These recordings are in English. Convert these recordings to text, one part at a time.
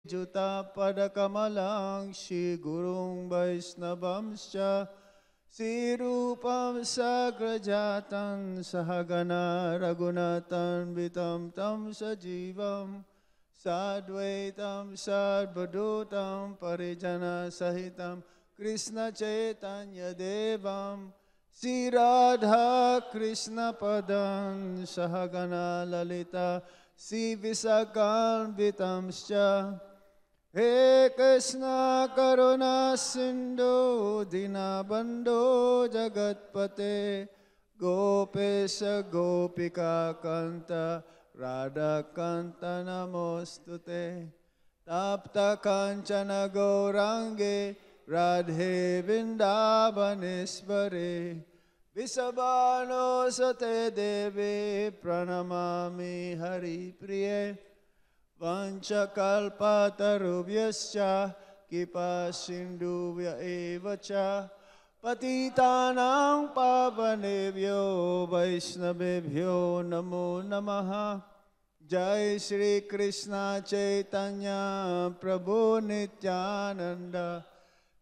Juta Padakamalang Shri Gurung Vaisnavamscha Sirupam Sagrajatan Sahagana Raghunatan Vitam Tam Sajivam Sadvaitam Sadvadutam Parijana Sahitam Krishna Chaitanya Devam Sri Radha Krishna Padan Sahagana Lalita Sri Visakan Vitamscha He Krishna Karuna Sindhu Dinabandho Jagatpate Gopesha Gopika Kanta Radha Kanta Namostute Tapta Kanchana Gaurange Radhe Vrindavaneshware Visabhano Sate Devi Pranamami Hari Priye Vanchakalpatarubhyascha Kipa Sindhuvya Evacha Patitanang Pavanebhyo Vaishnavebhyo Namo Namaha Jai Shri Krishna Chaitanya Prabhu Nityananda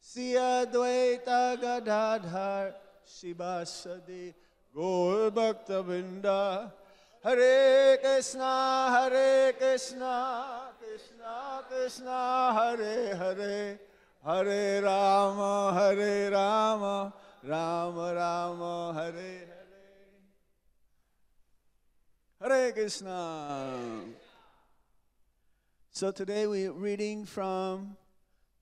Sri Advaita Gadadhar Shivasadi Gaur Bhakta Vrinda Hare Krishna Krishna Krishna Hare Hare Hare Rama Rama Rama Hare Hare Hare Krishna. So today we're reading from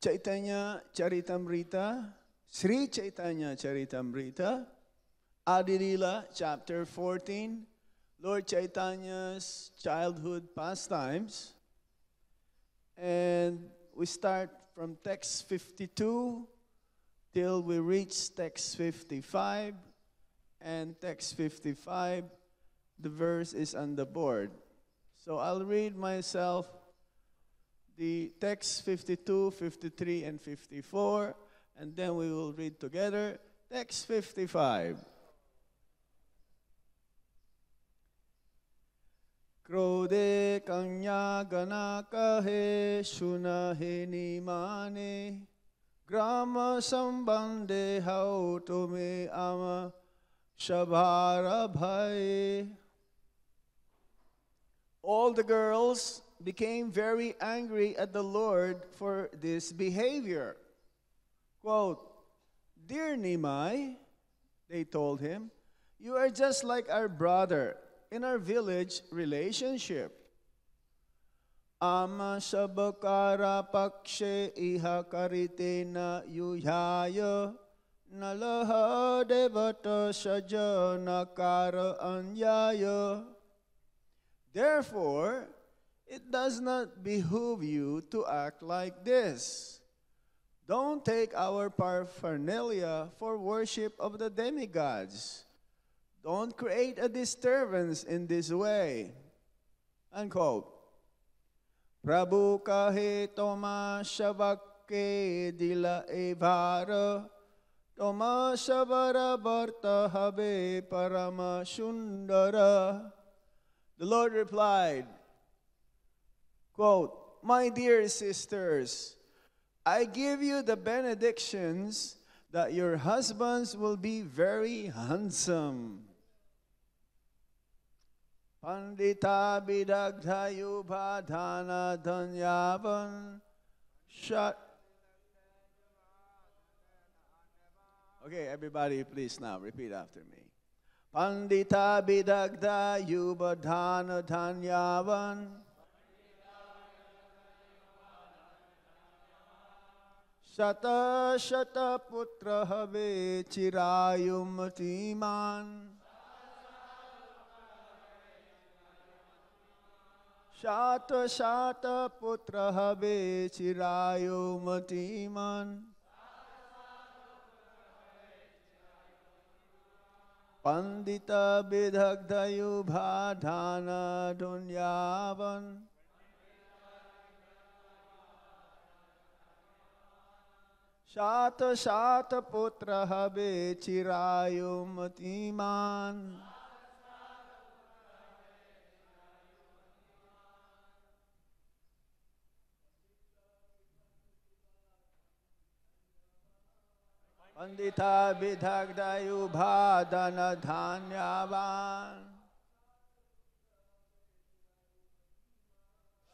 Chaitanya Charitamrita, Sri Chaitanya Charitamrita, Adi Lila, chapter 14, Lord Chaitanya's childhood pastimes. And we start from text 52 till we reach text 55. And text 55, the verse is on the board. So I'll read myself the text 52, 53, and 54, and then we will read together text 55. Krode kanya gana kahe shunahe nimane grama sambande hau tome ama shabhara bhai. All the girls became very angry at the Lord for this behavior. Quote, "Dear Nimai," they told him, "you are just like our brother in our village relationship. Ama sabakara pakshe iha karitena yuhyaya nalaha devata sajana kara anyaya. Therefore, it does not behoove you to act like this. Don't take our paraphernalia for worship of the demigods. Don't create a disturbance in this way." Unquote. Prabhu kahe toma shavakke dila evara toma shavara bharta habe parama shundara. The Lord replied, quote, "My dear sisters, I give you the benedictions that your husbands will be very handsome. Pandita bidagdhayubhadhana dhanyavan shat." Okay, everybody please now repeat after me. Pandita bidagdhayubhadhana dhanyavan Shata shata putra have chirayum timan. Shata shata putra have chirayum timan. Pandita bidagdayubhadhana dunyavan. Shata shata putra habe chirayum timan. Pandita Bidhagdayubha Dhanadhanyavan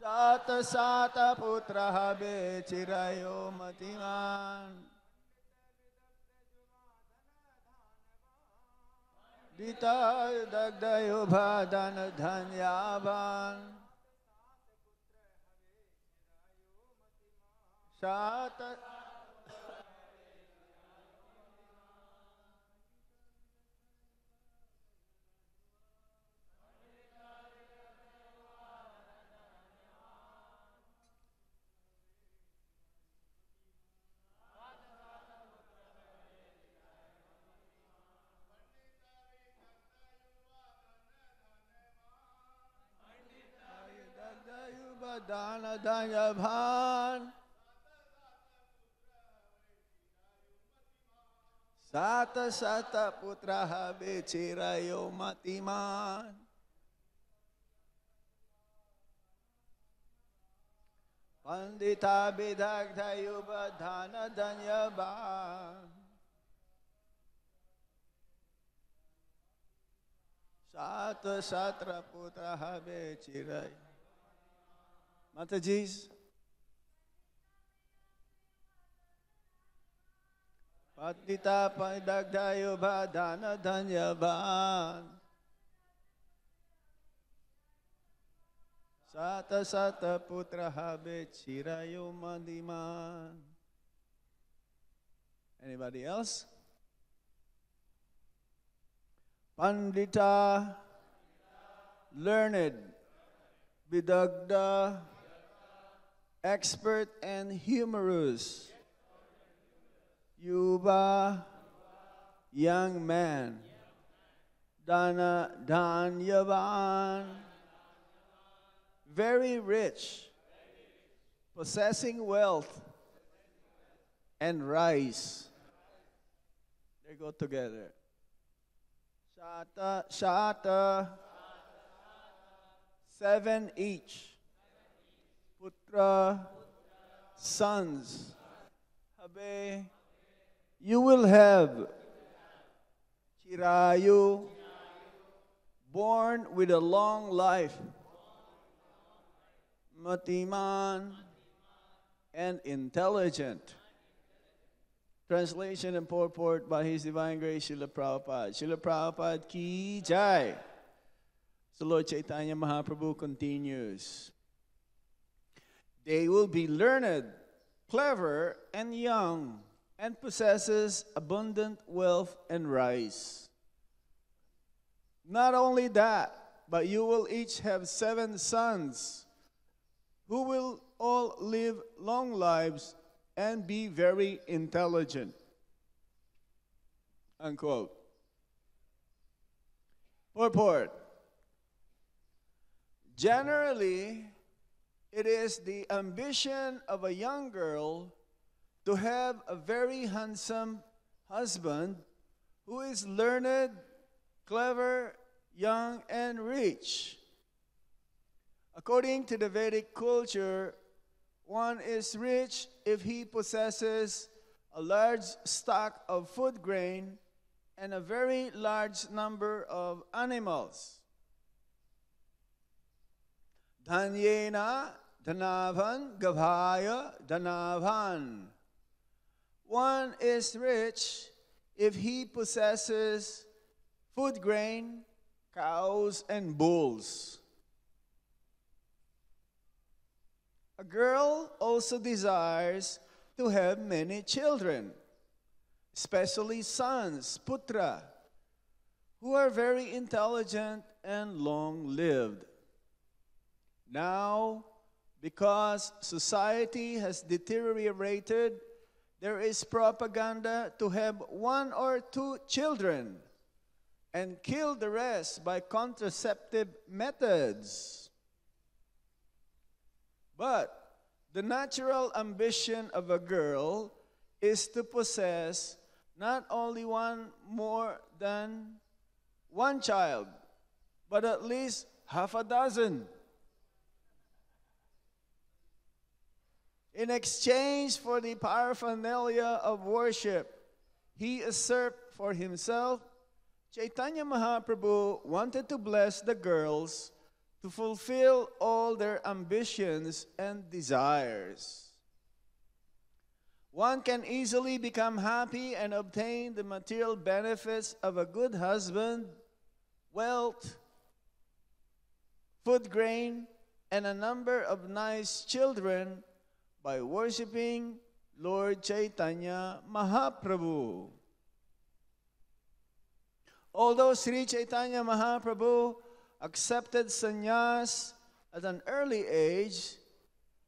Sata Sata Putraha Bechirayo Matiman Dita Dagdayubha Dhanadhanyavan Sata Dagdayubha Dhanadhanyavan Sata Sata Putraha Bechirayo Matiman Pandita Bidhagdayubha Dhanadhanyavan Sata Satra Putraha Bechirayo Mataji's Pandita Bidhagdayubha Dhanadhanyavan Sata Sata Putraha Bechirayo Madiman. Anybody else? Pandita, learned, Bidagda, expert and humorous. Yuva, young man. Dhanyavan, very rich, possessing wealth and rice. They go together. Shata, 7 each. Putra, sons. Habe, you will have. Chirayu, born with a long life. Matiman, and intelligent. Translation and purport by His Divine Grace Srila Prabhupada. Srila Prabhupada ki jai. So Lord Chaitanya Mahaprabhu continues. They will be learned, clever, and young, and possesses abundant wealth and rice. Not only that, but you will each have 7 sons, who will all live long lives and be very intelligent. Unquote. Purport. Generally, it is the ambition of a young girl to have a very handsome husband who is learned, clever, young, and rich. According to the Vedic culture, one is rich if he possesses a large stock of food grain and a very large number of animals. Dhanyena dhanavan gavhaya dhanavan. One is rich if he possesses food grain, cows, and bulls. A girl also desires to have many children, especially sons, putra, who are very intelligent and long-lived. Now, because society has deteriorated, there is propaganda to have 1 or 2 children and kill the rest by contraceptive methods. But the natural ambition of a girl is to possess not only one more than 1 child, but at least half a dozen. In exchange for the paraphernalia of worship, he usurped for himself, Chaitanya Mahaprabhu wanted to bless the girls to fulfill all their ambitions and desires. One can easily become happy and obtain the material benefits of a good husband, wealth, food grain, and a number of nice children by worshiping Lord Chaitanya Mahaprabhu. Although Sri Chaitanya Mahaprabhu accepted sannyas at an early age,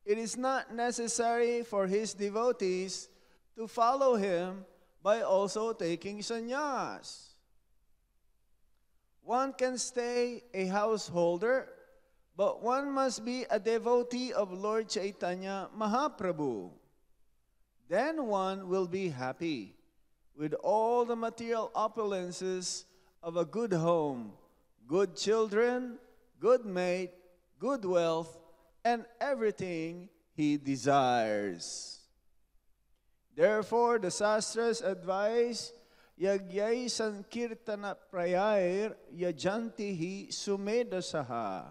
it is not necessary for his devotees to follow him by also taking sannyas. One can stay a householder, but one must be a devotee of Lord Chaitanya Mahaprabhu. Then one will be happy with all the material opulences of a good home, good children, good mate, good wealth, and everything he desires. Therefore, the Shastras advise, Yagyai Sankirtana Prayair Yajantihi Sumedasaha.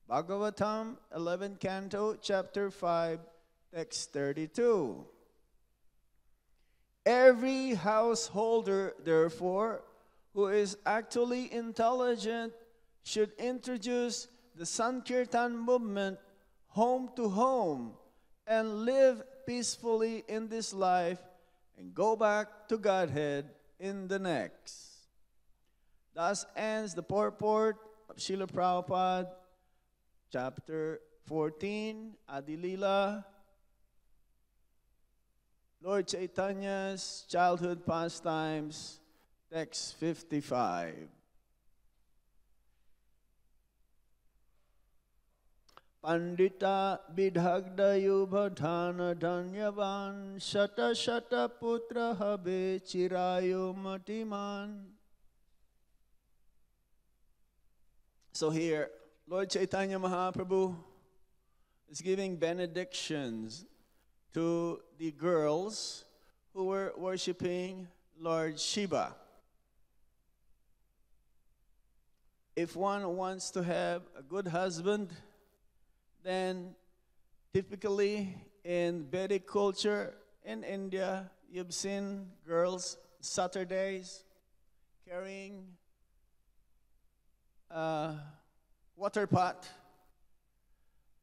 Bhagavatam, 11th Canto, Chapter 5, Text 32. Every householder, therefore, who is actually intelligent should introduce the Sankirtan movement home to home and live peacefully in this life and go back to Godhead in the next. Thus ends the purport of Srila Prabhupada, chapter 14, Adi Lila, Lord Chaitanya's childhood pastimes, text 55. Pandita bidhagda yubhadhana dhanyavan shata shata putra habe chirayu matiman. So here, Lord Chaitanya Mahaprabhu is giving benedictions to the girls who were worshiping Lord Shiva. If one wants to have a good husband, then typically in Vedic culture in India, you've seen girls Saturdays carrying a water pot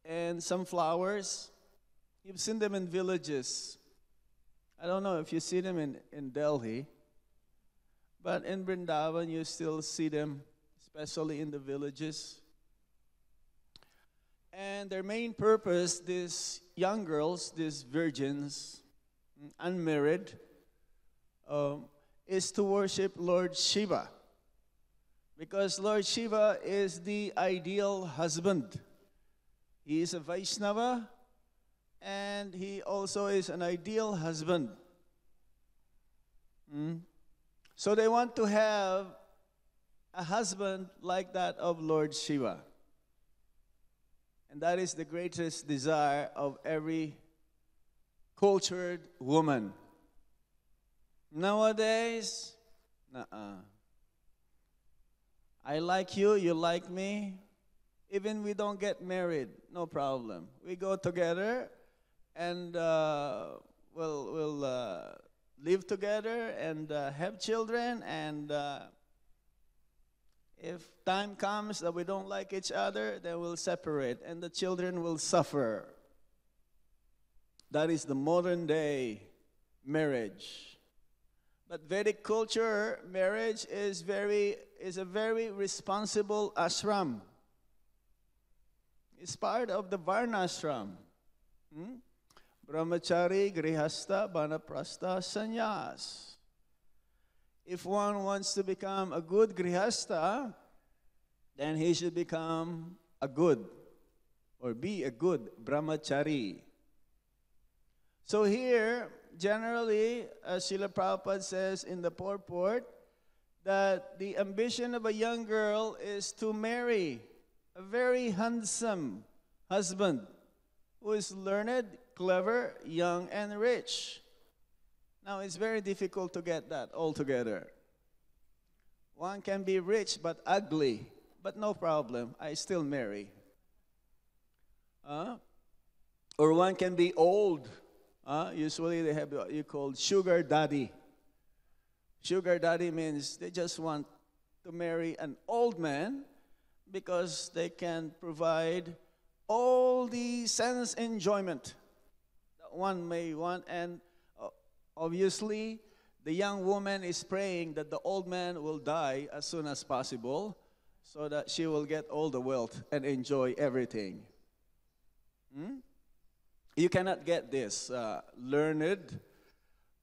and some flowers. You've seen them in villages. I don't know if you see them in Delhi, but in Vrindavan you still see them, especially in the villages. And their main purpose, these young girls, these virgins, unmarried, is to worship Lord Shiva. Because Lord Shiva is the ideal husband. He is a Vaishnava, and he also is an ideal husband. So they want to have a husband like that of Lord Shiva. And that is the greatest desire of every cultured woman. Nowadays, I like you, you like me. Even we don't get married, no problem. We go together and we'll live together and have children, and if time comes that we don't like each other, then we'll separate and the children will suffer. That is the modern day marriage. But Vedic culture, marriage is a very responsible ashram. It's part of the Varnashram. Brahmachari, Grihastha, Banaprastha, Sannyas. If one wants to become a good Grihastha, then he should become a good, or be a good Brahmachari. So here, generally, as Srila Prabhupada says in the purport, that the ambition of a young girl is to marry a very handsome husband who is learned, clever, young, and rich. Now, it's very difficult to get that all together. One can be rich but ugly, but no problem, I still marry. Or one can be old. Usually they have what you call sugar daddy. Sugar daddy means they just want to marry an old man because they can provide all the sense enjoyment that one may want. And obviously, the young woman is praying that the old man will die as soon as possible so that she will get all the wealth and enjoy everything. You cannot get this. Learned,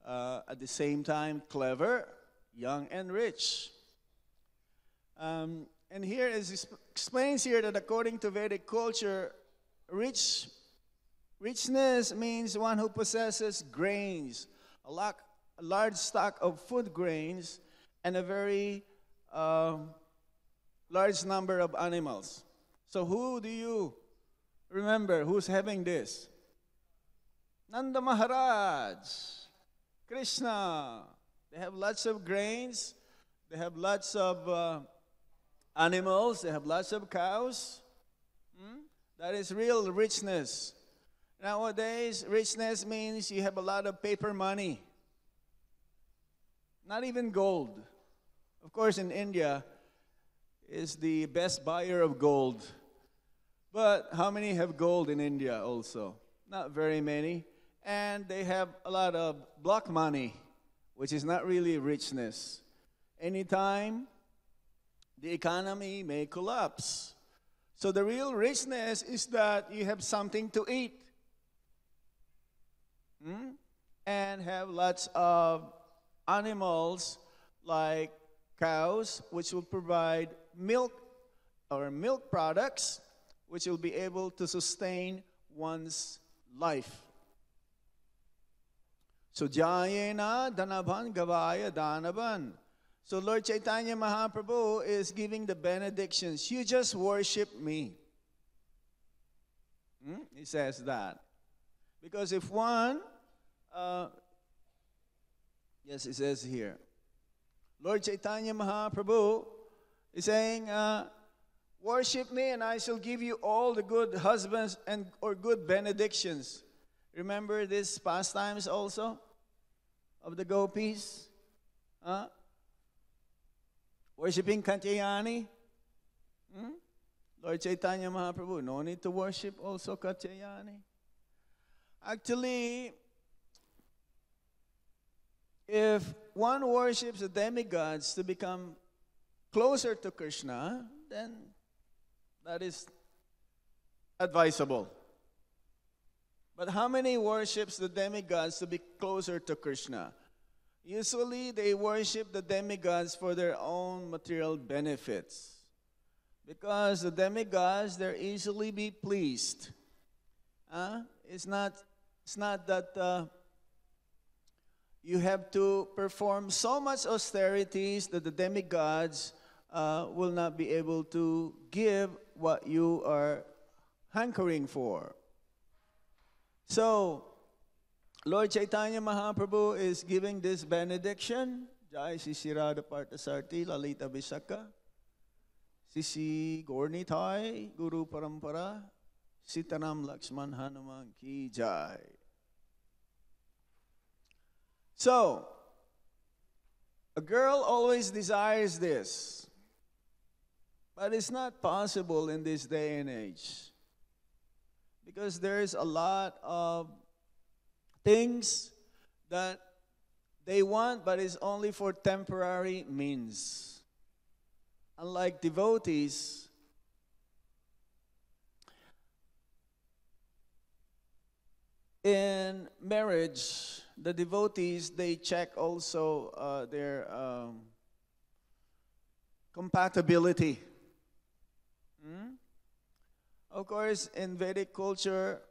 at the same time clever, young and rich. And here it explains here that according to Vedic culture, richness means one who possesses grains, a large stock of food grains, and a very large number of animals. So who do you remember who's having this? Nanda Maharaj, Krishna. They have lots of grains. They have lots of animals. They have lots of cows. That is real richness. Nowadays, richness means you have a lot of paper money. Not even gold. Of course, in India is the best buyer of gold. But how many have gold in India also? Not very many. And they have a lot of block money, which is not really richness. Anytime, the economy may collapse. So the real richness is that you have something to eat. And have lots of animals like cows, which will provide milk or milk products, which will be able to sustain one's life. So, Jayena Danaban Gavaya Danaban. So, Lord Chaitanya Mahaprabhu is giving the benedictions. You just worship me. He says that. Because if one, yes, it says here, Lord Chaitanya Mahaprabhu is saying, worship me and I shall give you all the good husbands and or good benedictions. Remember these pastimes also of the gopis? Worshipping Katyayani? Lord Chaitanya Mahaprabhu, no need to worship also Katyayani. Actually, if one worships the demigods to become closer to Krishna, then that is advisable. But how many worships the demigods to be closer to Krishna? Usually, they worship the demigods for their own material benefits. Because the demigods, they're easily be pleased. It's not that you have to perform so much austerities that the demigods will not be able to give what you are hankering for. So, Lord Chaitanya Mahaprabhu is giving this benediction. Jai Sisi Radha Parthasarthi Lalita Visakha Sisi Gornitai Guru Parampara Sitaram Lakshman Hanuman Ki Jai. So, a girl always desires this. But it's not possible in this day and age. Because there's a lot of things that they want, but it's only for temporary means. Unlike devotees, in marriage, the devotees, they check also their compatibility. Of course, in Vedic culture,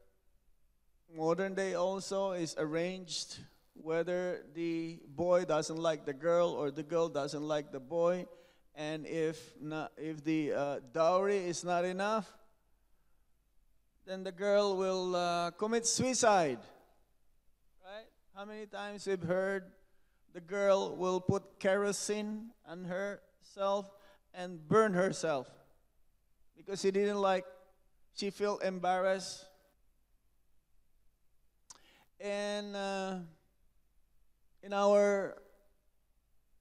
modern day also is arranged whether the boy doesn't like the girl or the girl doesn't like the boy, and if the dowry is not enough, then the girl will commit suicide. Right? How many times we've heard the girl will put kerosene on herself and burn herself because she felt embarrassed. And in our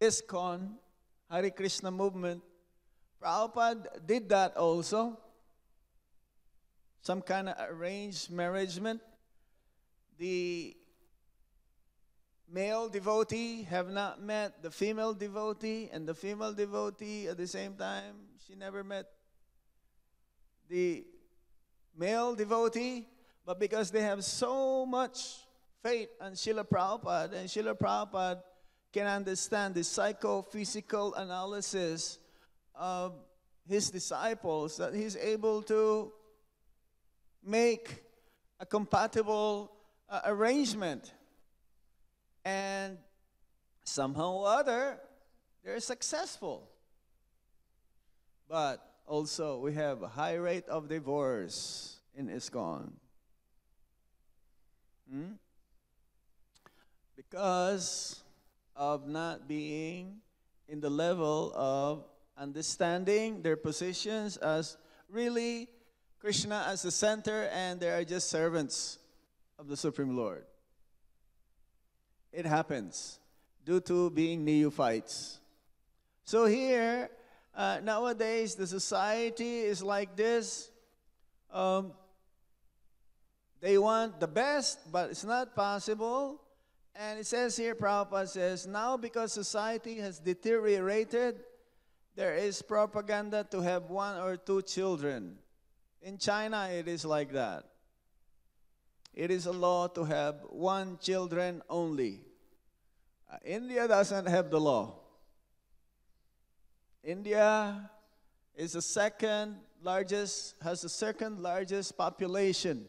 ISKCON, Hare Krishna movement, Prabhupada did that also. Some kind of arranged marriagement. The male devotee have not met the female devotee, and the female devotee at the same time, she never met the male devotee, but because they have so much faith in Srila Prabhupada, and Srila Prabhupada can understand the psychophysical analysis of his disciples, that he's able to make a compatible arrangement. And somehow or other, they're successful. But also, we have a high rate of divorce in ISKCON. Because of not being in the level of understanding their positions as really Krishna as the center, and they are just servants of the Supreme Lord. It happens due to being neophytes. So here, nowadays, the society is like this. They want the best, but it's not possible. And it says here, Prabhupada says, now because society has deteriorated, there is propaganda to have 1 or 2 children. In China, it is like that. It is a law to have 1 children only. India doesn't have the law. India is the has the second largest population.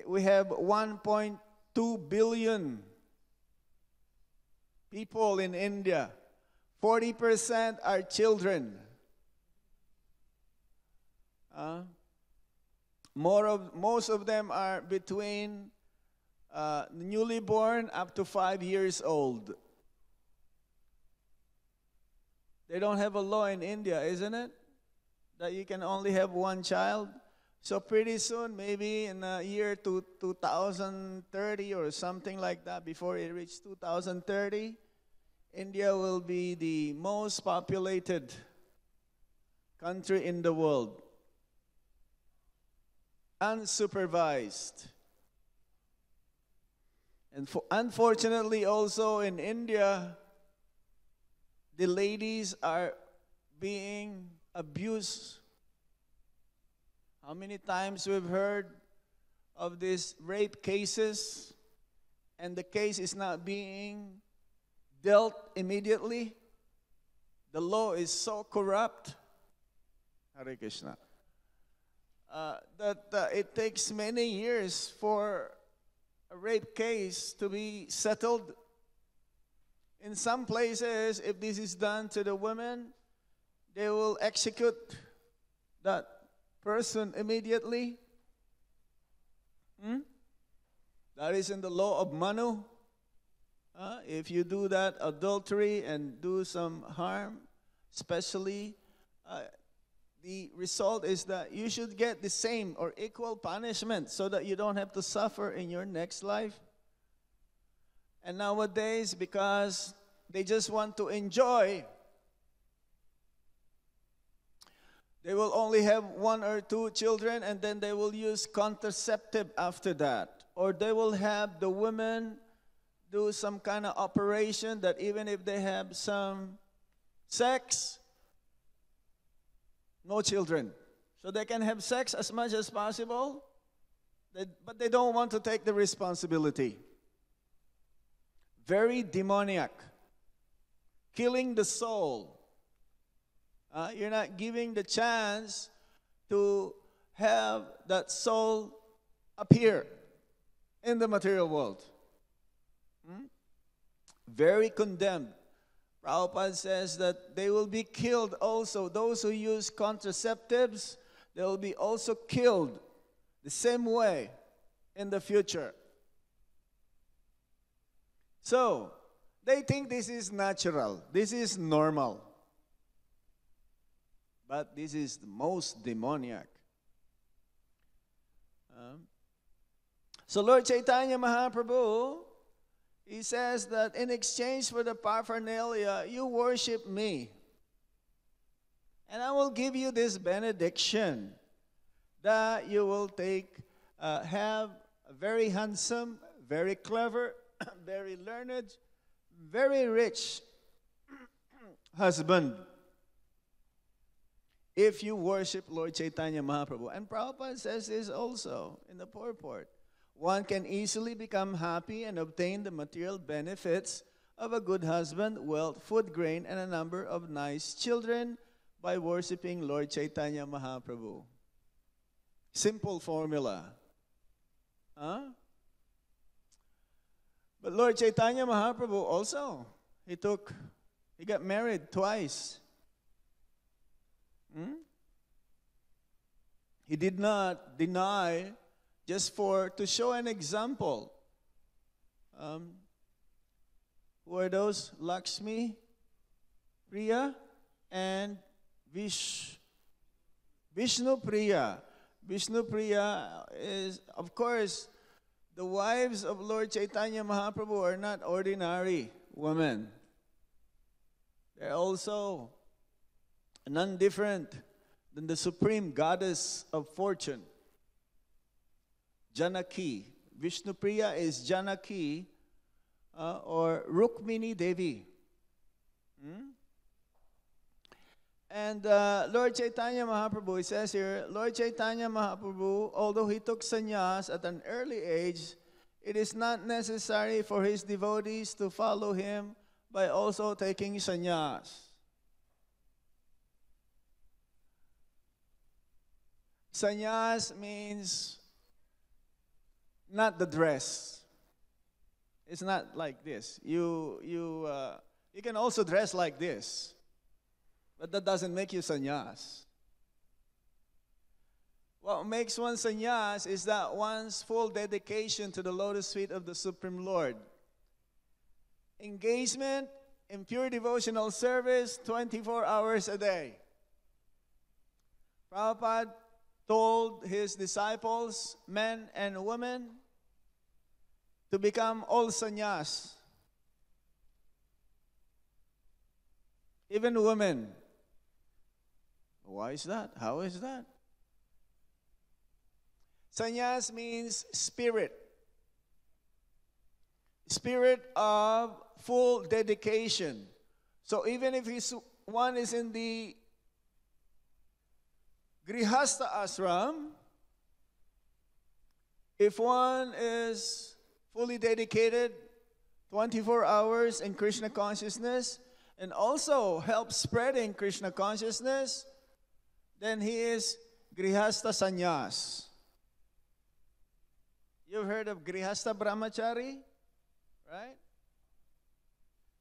We have 1.2 billion people in India. 40% are children. Most of them are between newly born up to 5 years old. They don't have a law in India, isn't it? That you can only have 1 child. So pretty soon, maybe in the year 2030 or something like that, before it reaches 2030, India will be the most populated country in the world. Unsupervised. And unfortunately also in India, the ladies are being abused. How many times we've heard of these rape cases, and the case is not being dealt immediately? The law is so corrupt, Hare Krishna, that it takes many years for a rape case to be settled. In some places, if this is done to the women, they will execute that person immediately. That is in the law of Manu. If you do that adultery and do some harm, especially, the result is that you should get the same or equal punishment so that you don't have to suffer in your next life. And nowadays, because they just want to enjoy, they will only have 1 or 2 children, and then they will use contraceptive after that. Or they will have the women do some kind of operation that even if they have some sex, no children. So they can have sex as much as possible, but they don't want to take the responsibility. Very demoniac. Killing the soul. You're not giving the chance to have that soul appear in the material world. Very condemned. Prabhupada says that they will be killed also. Those who use contraceptives, they will be also killed the same way in the future. So, they think this is natural. This is normal. But this is the most demoniac. So Lord Chaitanya Mahaprabhu, he says that in exchange for the paraphernalia, you worship me. And I will give you this benediction that you will have a very handsome, very clever, very learned, very rich husband if you worship Lord Chaitanya Mahaprabhu. And Prabhupada says this also in the purport. One can easily become happy and obtain the material benefits of a good husband, wealth, food, grain, and a number of nice children by worshiping Lord Chaitanya Mahaprabhu. Simple formula. Huh? But Lord Chaitanya Mahaprabhu also, he got married twice. He did not deny just to show an example. Who are those? Lakshmi, Priya, and Vishnu Priya. Vishnu Priya is, of course, the wives of Lord Chaitanya Mahaprabhu are not ordinary women. They're also none different than the supreme goddess of fortune, Janaki. Vishnu Priya is Janaki or Rukmini Devi. And Lord Chaitanya Mahaprabhu, he says here, Lord Chaitanya Mahaprabhu, although he took sannyas at an early age, it is not necessary for his devotees to follow him by also taking sannyas. Sannyas means not the dress. It's not like this. You can also dress like this, but that doesn't make you sannyas. What makes one sannyas is that one's full dedication to the lotus feet of the Supreme Lord. Engagement in pure devotional service 24 hours a day. Prabhupada told his disciples, men and women, to become all sannyas. Even women. Why is that? How is that? Sannyas means spirit. Spirit of full dedication. So even if one is in the Grihastha ashram, if one is fully dedicated 24 hours in Krishna consciousness and also helps spreading Krishna consciousness, then he is Grihastha Sannyas. You've heard of Grihastha Brahmachari, right?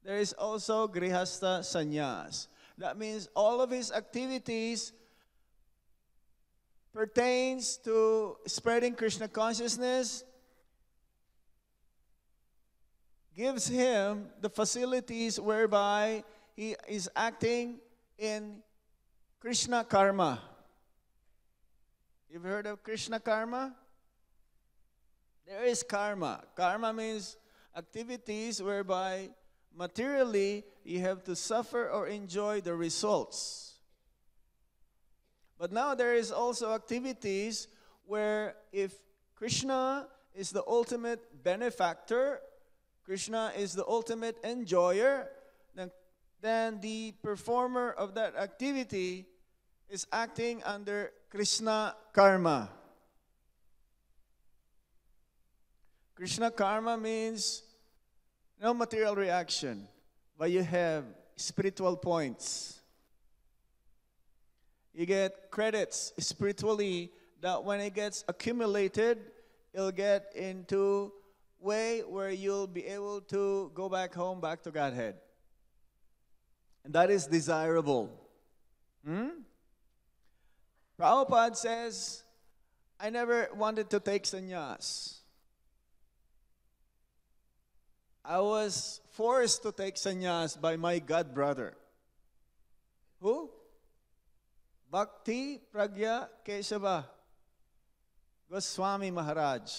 There is also Grihastha Sannyas. That means all of his activities pertains to spreading Krishna consciousness, gives him the facilities whereby he is acting in Krishna karma. You've heard of Krishna karma? There is karma. Karma means activities whereby materially you have to suffer or enjoy the results. But now there is also activities where if Krishna is the ultimate benefactor, Krishna is the ultimate enjoyer, then the performer of that activity is acting under Krishna karma. Krishna karma means no material reaction, but you have spiritual points. You get credits spiritually that when it gets accumulated, it'll get into way where you'll be able to go back home, back to Godhead. And that is desirable. Prabhupada says, I never wanted to take sannyas. I was forced to take sannyas by my god brother. Who? Bhakti Pragya Kesava Goswami Maharaj.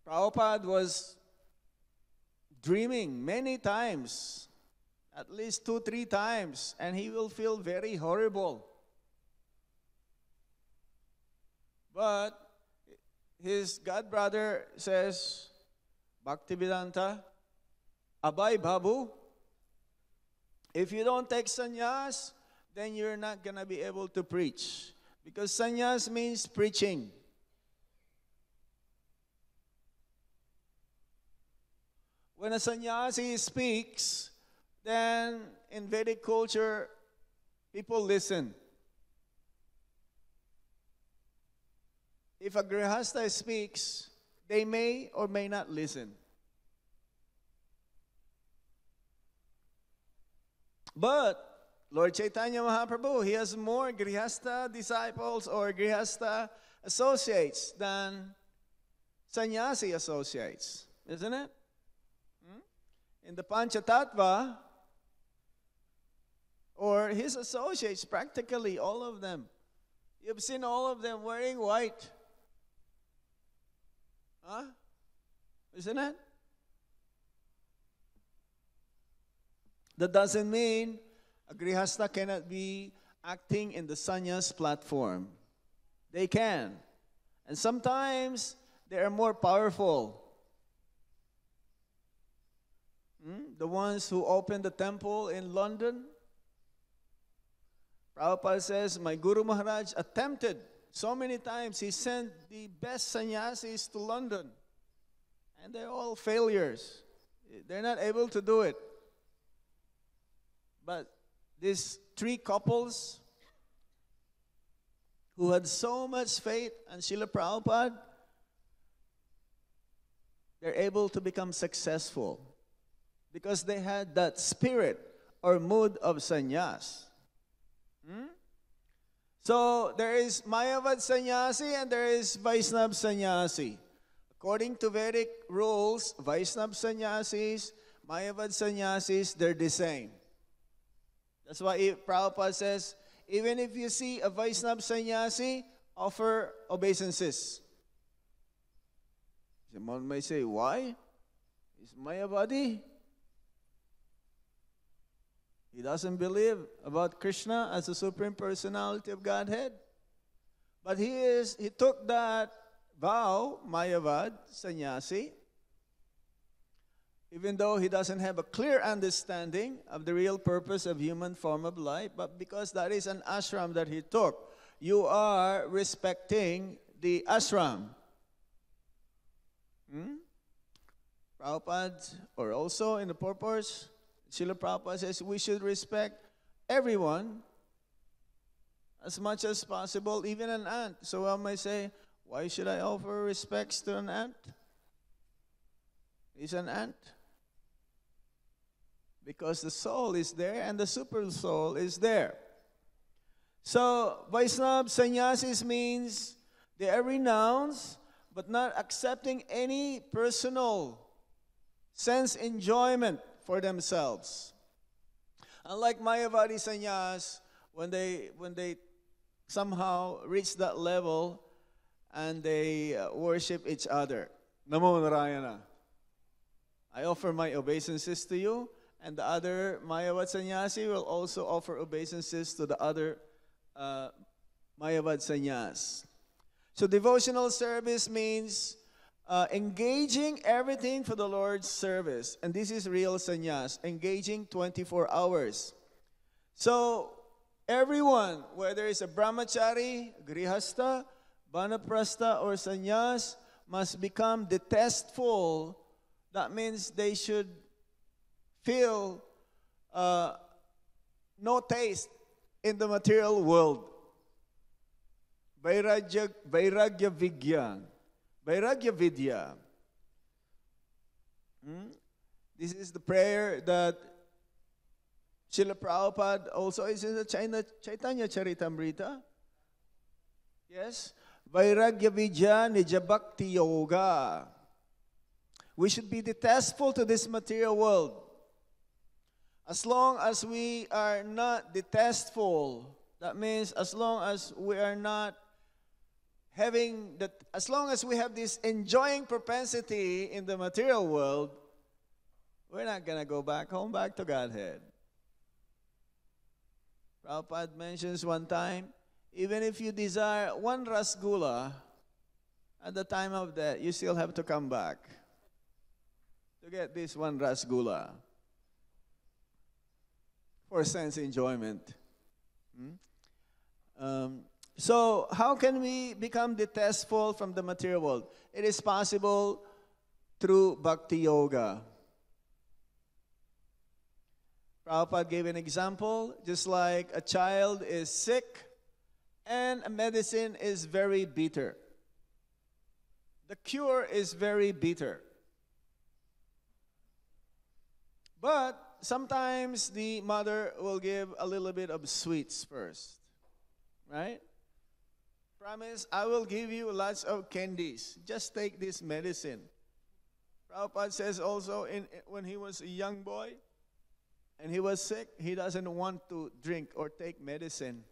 Prabhupada was dreaming many times, at least 2-3 times, and he will feel very horrible. But his godbrother says, Bhaktivedanta, Abhay Babu, if you don't take sannyas, then you're not going to be able to preach. Because sannyas means preaching. When a sannyasi speaks, then in Vedic culture, people listen. If a grihasta speaks, they may or may not listen. But Lord Chaitanya Mahaprabhu, he has more grihasta disciples or grihasta associates than sannyasi associates, isn't it? In the Panchatattva, or his associates, practically all of them, you've seen all of them wearing white. Huh? Isn't it? That doesn't mean a grihasta cannot be acting in the sannyas platform. They can. And sometimes they are more powerful. The ones who opened the temple in London. Prabhupada says, my Guru Maharaj attempted so many times. He sent the best sannyasis to London. And they're all failures. They're not able to do it. But these 3 couples who had so much faith in Srila Prabhupada, they're able to become successful because they had that spirit or mood of sannyas. So there is Mayavad sannyasi and there is Vaishnava sannyasi. According to Vedic rules, Vaishnava sannyasis, Mayavad sannyasis, they're the same. That's why Prabhupada says, even if you see a Vaishnava sannyasi, offer obeisances. Someone may say, why? Is Mayavadi? He doesn't believe about Krishna as the Supreme Personality of Godhead. But he took that vow, Mayavad, sannyasi, even though he doesn't have a clear understanding of the real purpose of human form of life, but because that is an ashram that he took, you are respecting the ashram. Prabhupada, or also in the purpose, Srila Prabhupada says we should respect everyone as much as possible, even an ant. So one might say, why should I offer respects to an ant? He's an ant. Because the soul is there and the super soul is there. So Vaishnava sannyasis means they are renounced but not accepting any personal sense enjoyment for themselves. Unlike Mayavadi sannyas, when they somehow reach that level and they worship each other. Namo Narayana. I offer my obeisances to you, and the other Mayavad sannyasi will also offer obeisances to the other Mayavad sannyas. So devotional service means engaging everything for the Lord's service. And this is real sannyas, engaging 24 hours. So everyone, whether it's a brahmachari, grihasta, vanaprastha, or sannyas, must become detestful. That means they should feel no taste in the material world. Vairagya Vigyan. Vairagya Vidya. This is the prayer that Srila Prabhupada also is in the Chaitanya Charitamrita. Yes. Vairagya Vidya Nija Bhakti Yoga. We should be detestful to this material world. As long as we are not detestful, that means as long as we are not having that, as long as we have this enjoying propensity in the material world, we're not going to go back home, back to Godhead. Prabhupada mentions one time, even if you desire one rasgula, at the time of death, you still have to come back to get this one rasgula for sense enjoyment. So how can we become detestful from the material world? It is possible through Bhakti Yoga. Prabhupada gave an example, just like a child is sick and a medicine is very bitter. The cure is very bitter. But sometimes the mother will give a little bit of sweets first, right? Promise, I will give you lots of candies. Just take this medicine. Prabhupada says also when he was a young boy and he was sick, he doesn't want to drink or take medicine.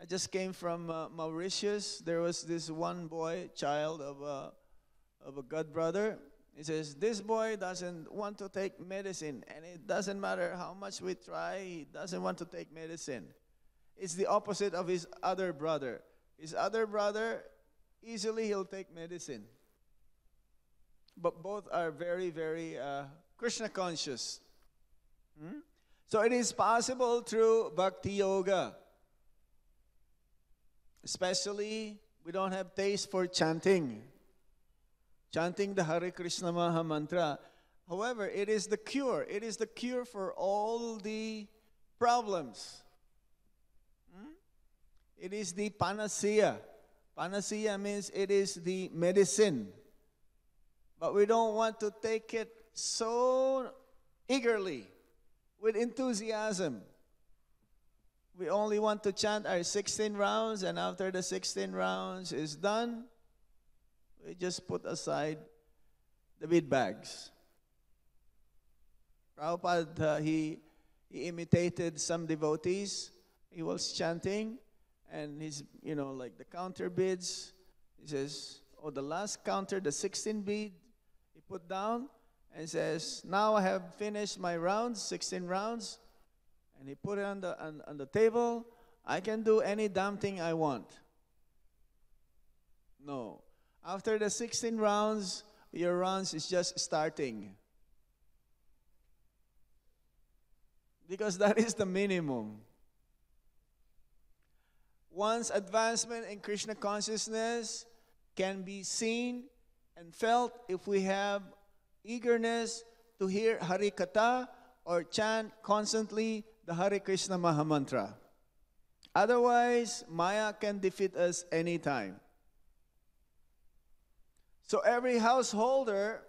I just came from Mauritius. There was this one boy, child of a god brother. He says, this boy doesn't want to take medicine, and it doesn't matter how much we try, he doesn't want to take medicine. It's the opposite of his other brother. His other brother, easily he'll take medicine. But both are very, very Krishna conscious. So it is possible through Bhakti Yoga. Especially, we don't have taste for chanting. Chanting the Hare Krishna Maha Mantra. However, it is the cure. It is the cure for all the problems. It is the panacea. Panacea means it is the medicine. But we don't want to take it so eagerly, with enthusiasm. We only want to chant our 16 rounds, and after the 16 rounds is done, we just put aside the bead bags. Prabhupada, he imitated some devotees. He was chanting, and he's, like the counter beads. He says, the last counter, the 16 bead, he put down and says, now I have finished my rounds, 16 rounds. And he put it on the table. I can do any damn thing I want. No. After the 16 rounds, your rounds is just starting. Because that is the minimum. One's advancement in Krishna consciousness can be seen and felt if we have eagerness to hear Hari Katha or chant constantly the Hare Krishna Maha Mantra. Otherwise, Maya can defeat us anytime. So every householders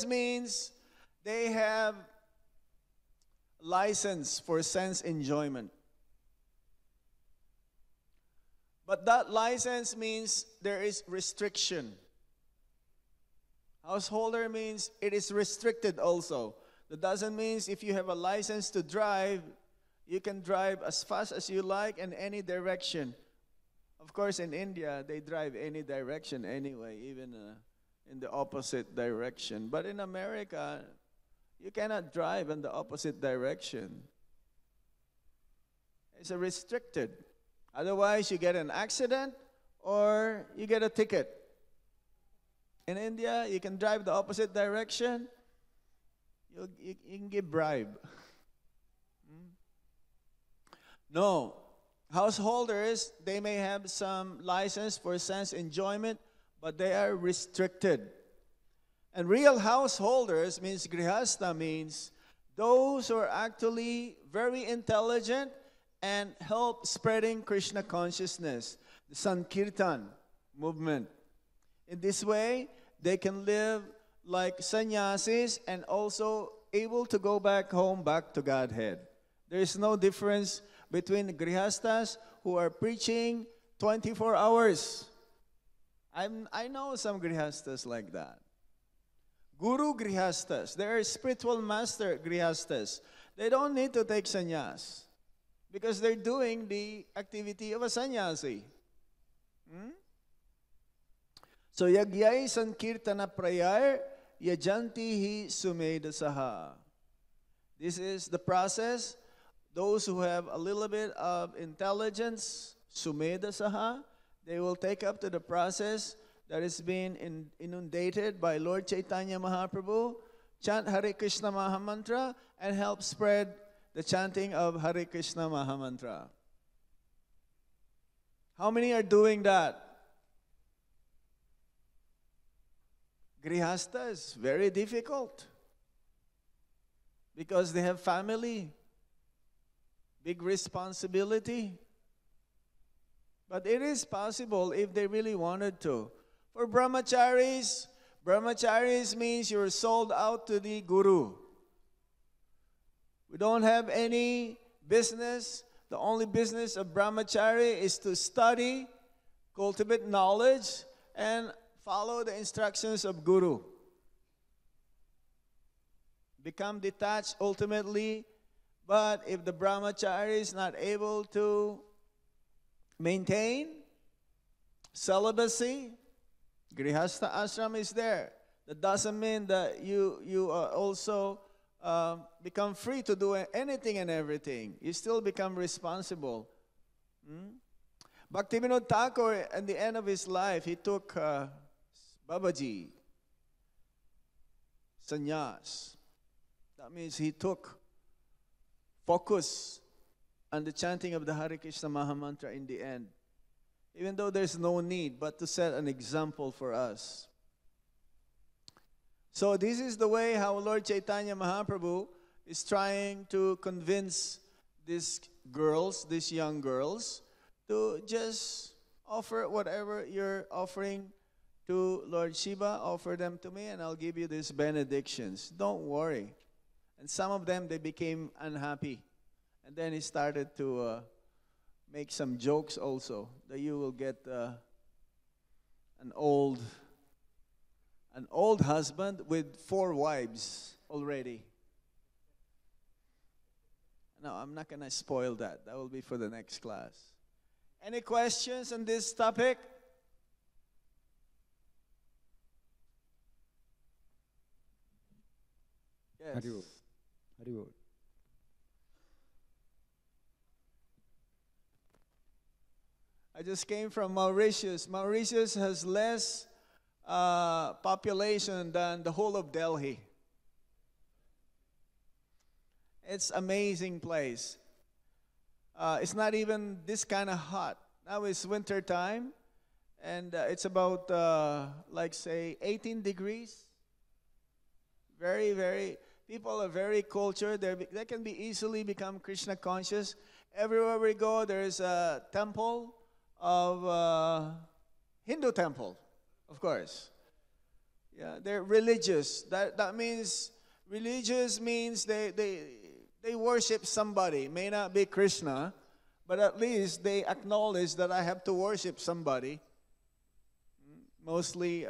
means they have license for sense enjoyment. But that license means there is restriction. Householder means it is restricted also. That doesn't mean if you have a license to drive, you can drive as fast as you like in any direction. Of course, in India, they drive any direction anyway, even in the opposite direction. But in America, you cannot drive in the opposite direction. It's restricted. Otherwise, you get an accident or you get a ticket. In India, you can drive the opposite direction. You can give bribe. No. Householders, they may have some license for sense enjoyment, but they are restricted. And real householders means grihasta means those who are actually very intelligent and help spreading Krishna consciousness, the Sankirtan movement. In this way, they can live like sannyasis and also able to go back home, back to Godhead. There is no difference between grihastas who are preaching 24 hours I know some grihastas like that. Guru grihastas. They are spiritual master grihastas. They don't need to take sannyas because they're doing the activity of a sannyasi. So yagyay sankirtana prayar yajanti hi sumedasaha. This is the process. Those who have a little bit of intelligence, sumedasaha, they will take up to the process that is being inundated by Lord Chaitanya Mahaprabhu, chant Hare Krishna Mahamantra, and help spread the chanting of Hare Krishna Mahamantra. How many are doing that? Grihasta is very difficult because they have family, big responsibility. But it is possible if they really wanted to. For brahmacharis, brahmacharis means you're sold out to the guru. We don't have any business. The only business of brahmachari is to study, cultivate knowledge, and follow the instructions of guru. Become detached ultimately. But if the brahmachari is not able to maintain celibacy, grihastha ashram is there. That doesn't mean that you also become free to do anything and everything. You still become responsible. Bhaktivinoda Thakur, at the end of his life, he took Babaji, sannyas. That means he took focus on the chanting of the Hare Krishna Mahamantra in the end. Even though there's no need, but to set an example for us. So this is the way how Lord Chaitanya Mahaprabhu is trying to convince these girls, these young girls, to just offer whatever you're offering to Lord Shiva, offer them to me and I'll give you these benedictions. Don't worry. And some of them, they became unhappy. And then he started to make some jokes also, that you will get an old husband with 4 wives already. No, I'm not going to spoil that. That will be for the next class. Any questions on this topic? Yes. Haribol. I just came from Mauritius. Mauritius has less population than the whole of Delhi. It's amazing place. It's not even this kind of hot. Now it's winter time, and it's about like say 18 degrees. Very, very. People are very cultured. They can be easily become Krishna conscious. Everywhere we go, there is a temple of Hindu temple, of course. Yeah, they're religious. That means religious means they worship somebody. May not be Krishna, but at least they acknowledge that I have to worship somebody. Mostly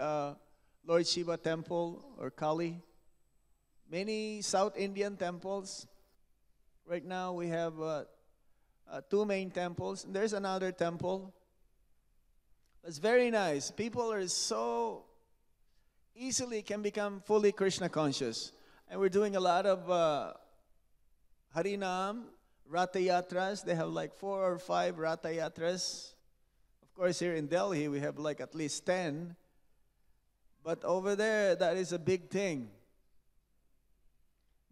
Lord Shiva temple or Kali. Many South Indian temples. Right now we have 2 main temples. There's another temple. It's very nice. People are so easily can become fully Krishna conscious. And we're doing a lot of Harinam, Ratha Yatras. They have like 4 or 5 Ratha Yatras. Of course, here in Delhi, we have like at least 10. But over there, that is a big thing.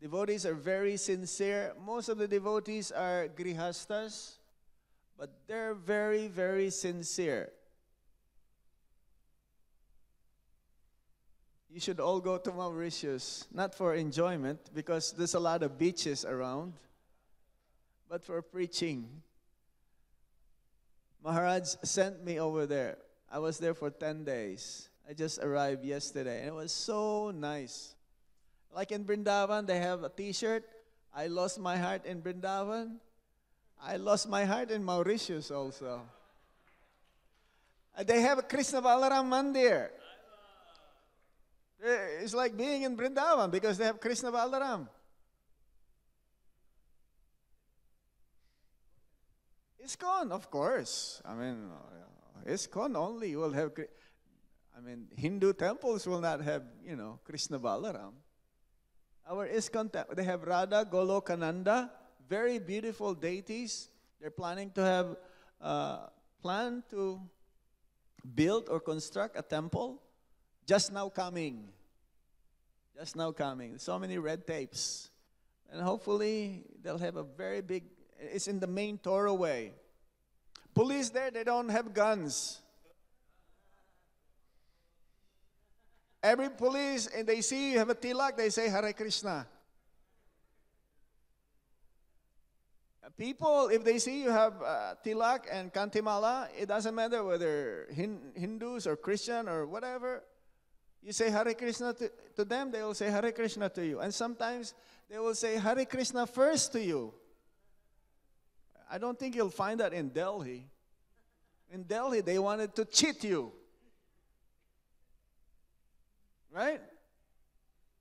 Devotees are very sincere. Most of the devotees are grihastas, but they're very, very sincere. You should all go to Mauritius, not for enjoyment, because there's a lot of beaches around, but for preaching. Maharaj sent me over there. I was there for 10 days. I just arrived yesterday, and it was so nice. Like in Vrindavan, they have a t-shirt. I lost my heart in Vrindavan. I lost my heart in Mauritius also. They have a Krishna Balaram Mandir. It's like being in Vrindavan because they have Krishna Balaram. ISKCON, of course. I mean, ISKCON only will have. I mean, Hindu temples will not have, Krishna Balaram. Our ISKCON, they have Radha Golokananda, very beautiful deities. They're planning to have, plan to build or construct a temple. Just now coming. Just now coming. So many red tapes. And hopefully they'll have a very big, it's in the main Toroway. Police there, they don't have guns. Every police, and they see you have a tilak, they say Hare Krishna. People, if they see you have tilak and kantimala, it doesn't matter whether Hindus or Christian or whatever. You say Hare Krishna to them, they will say Hare Krishna to you. And sometimes they will say Hare Krishna first to you. I don't think you'll find that in Delhi. In Delhi, they wanted to cheat you. Right?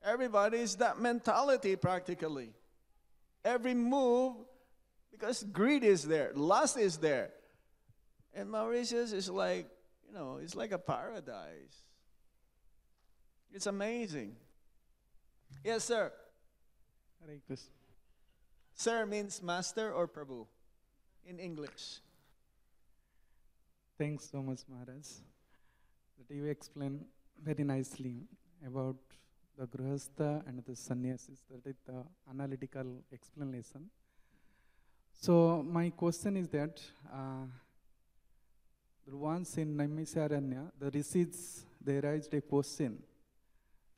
Everybody's that mentality practically. Every move, because greed is there, lust is there. And Mauritius is like, it's like a paradise. It's amazing. Yes, sir. Hare Krishna. Sir means master or Prabhu in English. Thanks so much, Maharaj, that you explain very nicely about the Grihastha and the Sannyasis. That is the analytical explanation. So my question is that once in Naimisharanya, the rishis, they raised a question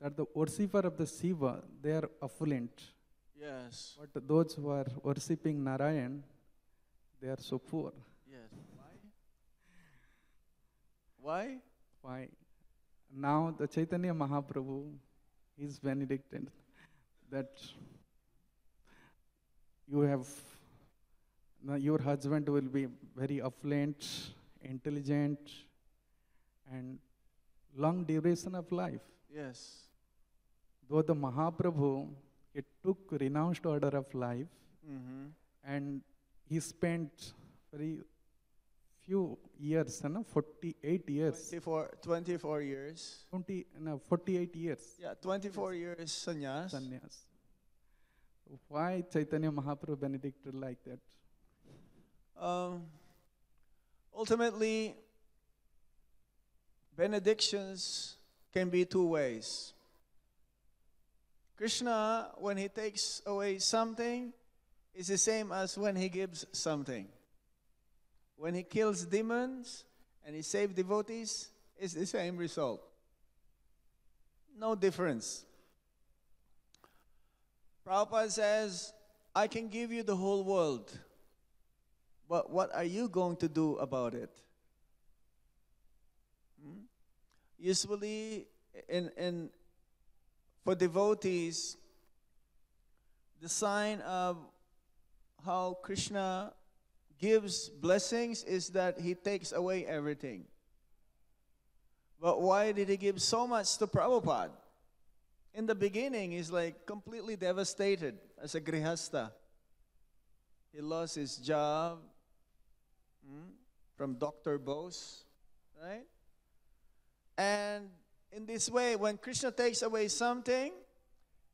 that the worshipper of the Shiva, they are affluent. Yes. But those who are worshipping Narayan, they are so poor. Yes. Why? Why? Now the Chaitanya Mahaprabhu is benedicted that your husband will be very affluent, intelligent, and long duration of life. Yes. Though the Mahaprabhu, it took renounced order of life, and he spent very few years, 48 years. 24 years. 48 years. Yeah, 24 years sannyas. Why Chaitanya Mahaprabhu benedicted like that? Ultimately, benedictions can be two ways. Krishna, when he takes away something, is the same as when he gives something. When he kills demons and he saves devotees, it's the same result. No difference. Prabhupada says, I can give you the whole world, but what are you going to do about it? Usually, for devotees, the sign of how Krishna gives blessings is that he takes away everything. But why did he give so much to Prabhupada? In the beginning, he's like completely devastated as a grihastha. He lost his job from Dr. Bose, right? And in this way, when Krishna takes away something,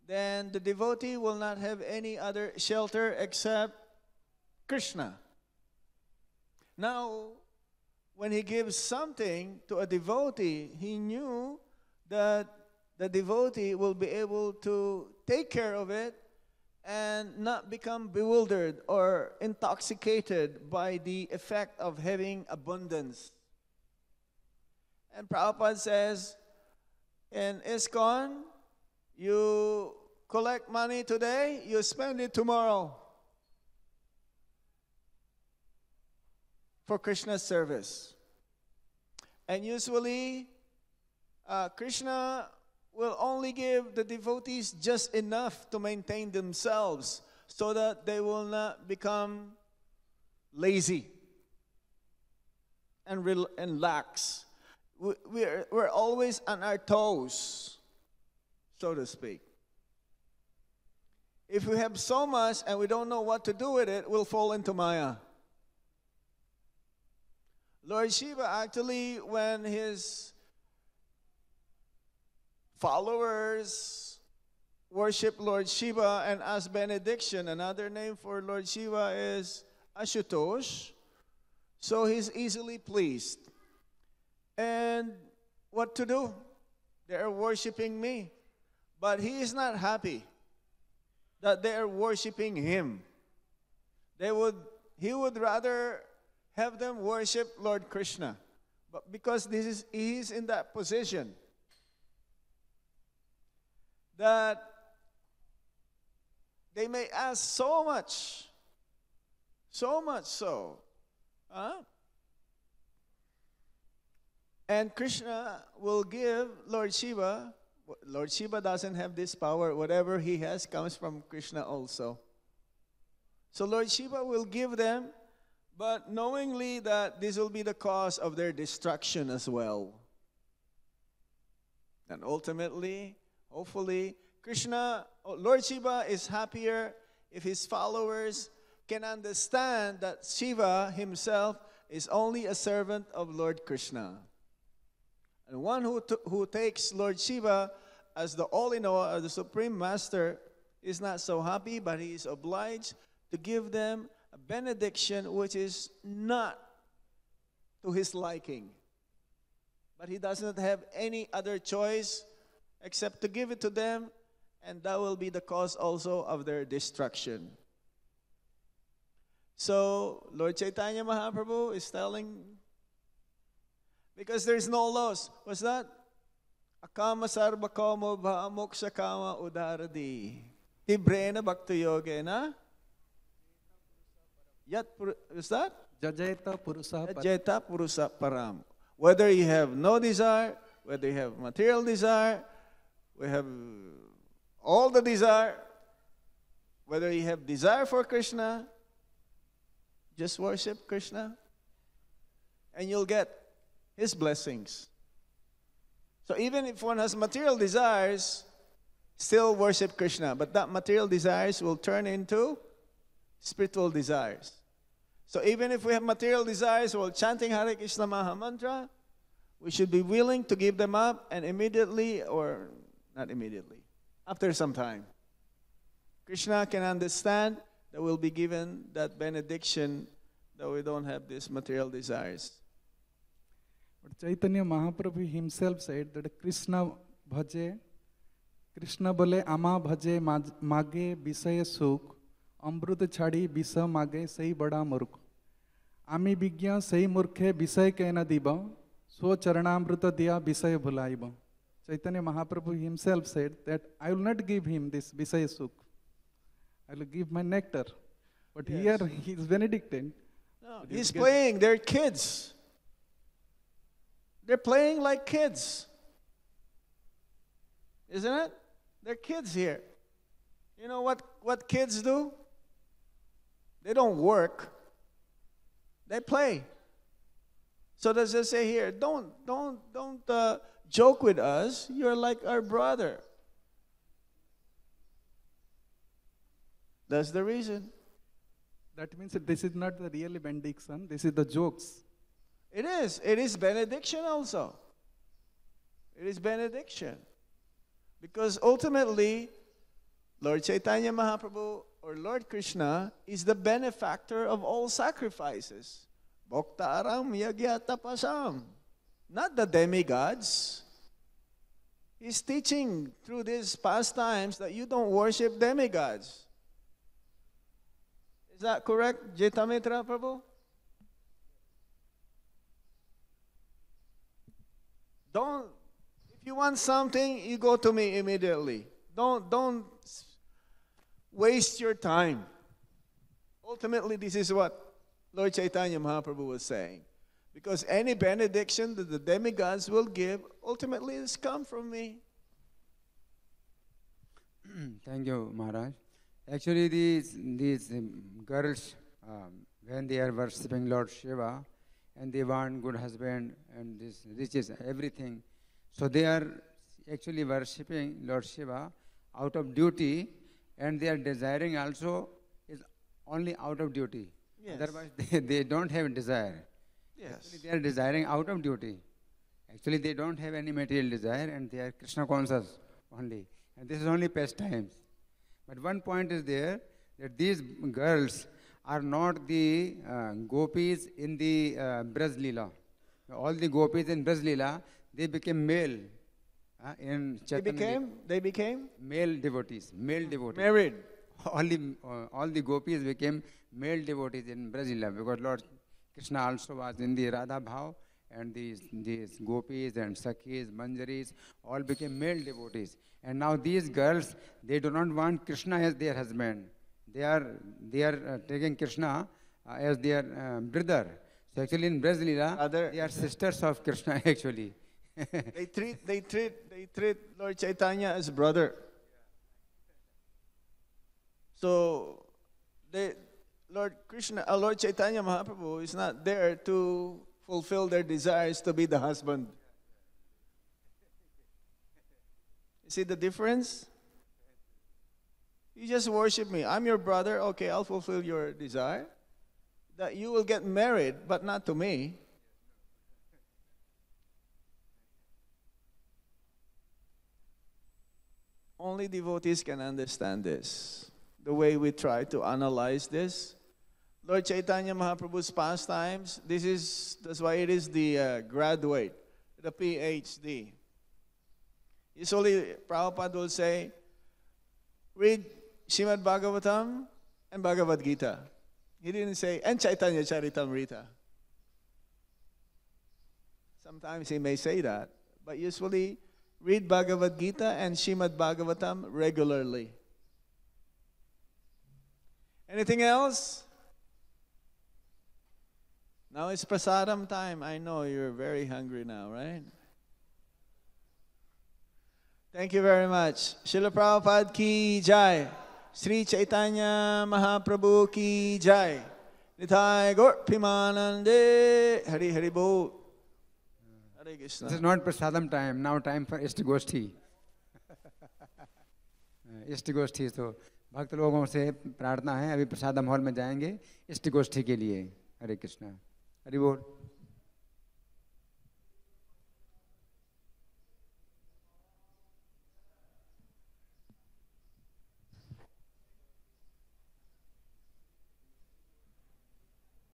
then the devotee will not have any other shelter except Krishna. Now, when he gives something to a devotee, he knew that the devotee will be able to take care of it and not become bewildered or intoxicated by the effect of having abundance. And Prabhupada says, in ISKCON, you collect money today, you spend it tomorrow for Krishna's service. And usually, Krishna will only give the devotees just enough to maintain themselves so that they will not become lazy. and lax. We're always on our toes, so to speak. If we have so much and we don't know what to do with it, we'll fall into Maya. Lord Shiva actually, when his followers worship Lord Shiva and ask benediction, another name for Lord Shiva is Ashutosh, so he's easily pleased. And what to do? They are worshiping me. But he is not happy that they are worshiping him. He would rather have them worship Lord Krishna. But because he is in that position that they may ask so much so. And Krishna will give Lord Shiva. Lord Shiva doesn't have this power. Whatever he has comes from Krishna also. So Lord Shiva will give them, but knowingly that this will be the cause of their destruction as well. And ultimately, hopefully, Lord Shiva is happier if his followers can understand that Shiva himself is only a servant of Lord Krishna. And one who takes Lord Shiva as the all-in-all, as the Supreme Master, is not so happy, but he is obliged to give them a benediction which is not to his liking. But he does not have any other choice except to give it to them, and that will be the cause also of their destruction. So, Lord Chaitanya Mahaprabhu is telling, because there's no loss. What's that? Akama sarva kamo bha moksha kama udaradi. Tibrena bhakti yogena. What's that? Jajeta purusa Jajeta purusa param. Whether you have no desire, whether you have material desire, we have all the desire, whether you have desire for Krishna, just worship Krishna, and you'll get his blessings. So even if one has material desires, still worship Krishna. But that material desires will turn into spiritual desires. So even if we have material desires while chanting Hare Krishna Maha Mantra, we should be willing to give them up, and immediately, or not immediately, after some time, Krishna can understand that we'll be given that benediction that we don't have these material desires. But Chaitanya Mahaprabhu himself said that Krishna bole ama bhaje mage bisaya sukh, amrut chhadi bisa mage sei bada murk. Ami vigya sei murkhe bisay kena diba, so charanamrita diya bisay bhulaiba. Chaitanya Mahaprabhu himself said that I will not give him this bisaya sukh. I will give my nectar. But Yes. here he is benedicting. No, he's playing. They're kids. They're playing like kids. Isn't it? They're kids here. You know what kids do? They don't work. They play. So does it say here, don't joke with us. You're like our brother. That's the reason. That means that this is not the real benediction, this is the jokes. It is. It is benediction also. It is benediction. Because ultimately, Lord Chaitanya Mahaprabhu or Lord Krishna is the benefactor of all sacrifices. Bhaktaram yagya tapasam. Not the demigods. He's teaching through these pastimes that you don't worship demigods. Is that correct, Charitamrita Prabhu? If you want something, you go to me immediately. Don't waste your time. Ultimately, this is what Lord Chaitanya Mahaprabhu was saying. Because any benediction that the demigods will give, ultimately has come from me. Thank you, Maharaj. Actually, these girls, when they are worshipping Lord Shiva, and they want good husband and this riches, everything. So they are actually worshipping Lord Shiva out of duty, and they are desiring also is only out of duty. Yes. Otherwise, they don't have desire. Yes. Actually, they are desiring out of duty. Actually, they don't have any material desire, and they are Krishna conscious only. And this is only pastimes. But one point is there, that these girls are not the gopis in the Braj Lila. All the gopis in Braj Lila, they became male. In Chaitanya, They became male devotees. married. All the gopis became male devotees in Braj Lila, because Lord Krishna also was in the Radha Bhav, and these gopis and sakhis, manjaris, all became male devotees. And now these girls, they do not want Krishna as their husband. They are taking Krishna as their brother. So actually in Braj Lila, they are sisters of Krishna actually. They treat Lord Chaitanya as brother. So Lord Chaitanya Mahaprabhu is not there to fulfill their desires to be the husband. You see the difference? You just worship me. I'm your brother. Okay, I'll fulfill your desire. That you will get married, but not to me. Only devotees can understand this. The way we try to analyze this. Lord Chaitanya Mahaprabhu's pastimes, that's why it is the graduate, the PhD. Usually, Prabhupada will say, read Srimad Bhagavatam and Bhagavad Gita. He didn't say, and Chaitanya Charitamrita. Sometimes he may say that, but usually, read Bhagavad Gita and Srimad Bhagavatam regularly. Anything else? Now it's prasadam time. I know you're very hungry now, right? Thank you very much. Srila Prabhupada ki jai. Sri Chaitanya Mahaprabhu ki jai. Nitai Gaur Pimanande. Hari Hari Bol. Hare Krishna. This is not prasadam time, now time for Ishtagoshti. Ishtagoshti, तो भक्त लोगों से प्रार्थना है, अभी प्रसादम hall में जाएंगे इष्टगोष्ठी के लिए. हरे कृष्णा. हरि बोल.